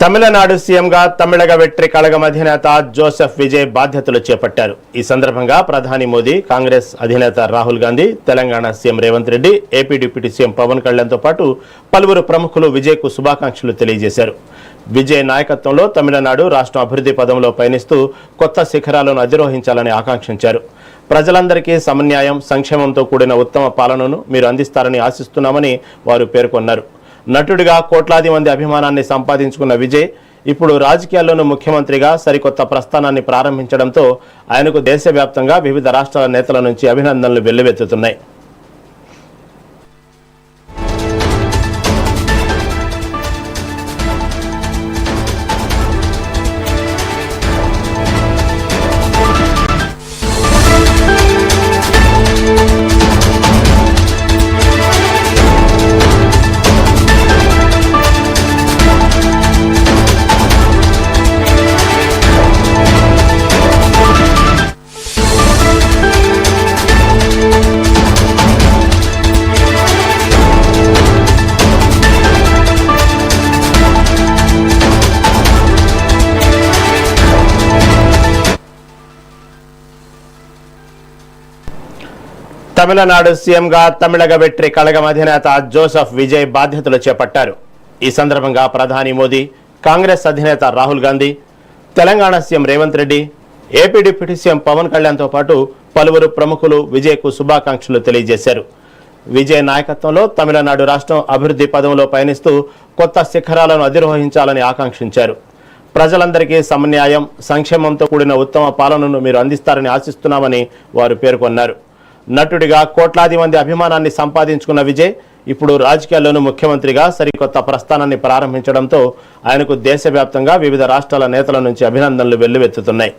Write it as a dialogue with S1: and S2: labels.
S1: తమిళనాడు సీఎంగా తమిళగ వెట్రి కళగం అధినేత జోసెఫ్ విజయ్ బాధ్యతలు చేపట్టారు. ఈ సందర్భంగా ప్రధాని మోదీ, కాంగ్రెస్ అధినేత Rahul Gandhi, Telangana CM Revanth Reddy, AP deputy CM Pawan కళ్యాణ్తో పాటు పలువురు ప్రముఖులు విజయ్కు శుభాకాంక్షలు తెలియజేశారు. విజయ్ నాయకత్వంలో తమిళనాడు రాష్ట్రం అభివృద్ధి పదంలో పయనిస్తూ కొత్త శిఖరాలను అధిరోహించాలని ఆకాంక్షించారు. ప్రజలందరికీ సమన్యాయం, సంక్షేమంతో కూడిన ఉత్తమ పాలనను మీరు అందిస్తారని ఆశిస్తున్నామని వారు పేర్కొన్నారు. నటుడిగా కోట్లాది మంది అభిమానాన్ని సంపాదించుకున్న విజయ్ ఇప్పుడు రాజకీయాల్లోనూ ముఖ్యమంత్రిగా సరికొత్త ప్రస్థానాన్ని ప్రారంభించడంతో ఆయనకు దేశవ్యాప్తంగా వివిధ రాష్ట్రాల నేతల నుంచి అభినందనలు వెల్లువెత్తుతున్నాయి. తమిళనాడు సీఎంగా తమిళగ వెట్రి కళగం అధినేత జోసెఫ్ విజయ్ బాధ్యతలు చేపట్టారు. ఈ సందర్భంగా ప్రధాని మోదీ, కాంగ్రెస్ అధినేత Rahul Gandhi, Telangana CM Revanth Reddy, AP deputy CM Pawan కళ్యాణ్తో పాటు పలువురు ప్రముఖులు విజయ్కు శుభాకాంక్షలు తెలియజేశారు. విజయ్ నాయకత్వంలో తమిళనాడు రాష్ట్రం అభివృద్ధి పదంలో పయనిస్తూ కొత్త శిఖరాలను అధిరోహించాలని ఆకాంక్షించారు. ప్రజలందరికీ సమన్యాయం, సంక్షేమంతో కూడిన ఉత్తమ పాలనను మీరు అందిస్తారని ఆశిస్తున్నామని వారు పేర్కొన్నారు. నటుడిగా కోట్లాది మంది అభిమానాన్ని సంపాదించుకున్న విజయ్ ఇప్పుడు రాజకీయాల్లోనూ ముఖ్యమంత్రిగా సరికొత్త ప్రస్థానాన్ని ప్రారంభించడంతో ఆయనకు దేశవ్యాప్తంగా వివిధ రాష్ట్రాల నేతల నుంచి అభినందనలు వెల్లువెత్తుతున్నాయి.